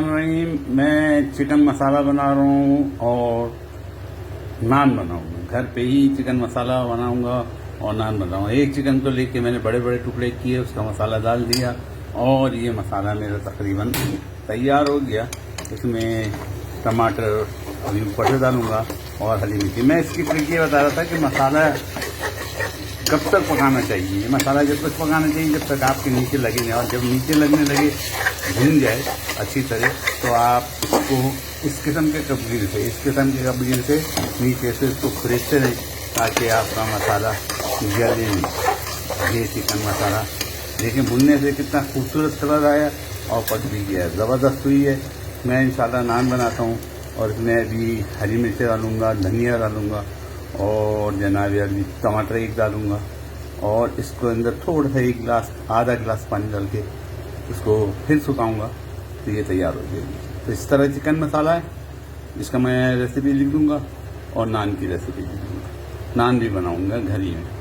बिस्मिल्लाहिर्रहमानिर्रहीम। मैं चिकन मसाला बना रहा हूँ और नान बनाऊँगा। घर पे ही चिकन मसाला बनाऊँगा और नान बनाऊँगा। एक चिकन को लेके मैंने बड़े बड़े टुकड़े किए, उसका मसाला डाल दिया और ये मसाला मेरा तकरीबन तैयार हो गया। इसमें टमाटर अभी ऊपर से डालूँगा और हरी मिर्ची। मैं इसकी ट्रिक ये बता रहा था कि मसाला कब तक पकाना चाहिए। मसाला जब तक पकाना चाहिए जब तक आपके नीचे लगे नहीं, और जब नीचे लगने लगे भून जाए अच्छी तरह तो आप इसको इस किस्म के कबीर से नीचे से इसको खुरेदते रहें ताकि आपका मसाला जले नहीं। ये चिकन मसाला देखिए भुनने से कितना खूबसूरत कलर आया और पक भी गया है, ज़बरदस्त हुई है। मैं इंशाल्लाह नान बनाता हूँ और इसमें अभी हरी मिर्चें डालूँगा, धनिया डालूँगा और जनाब अभी टमाटर एक डालूँगा और इसको अंदर थोड़ा सा आधा गिलास पानी डाल के इसको फिर सुखाऊँगा तो ये तैयार हो जाएगी। तो इस तरह चिकन मसाला है, इसका मैं रेसिपी लिख दूँगा और नान की रेसिपी लिख दूँगा। नान भी बनाऊँगा घर ही में।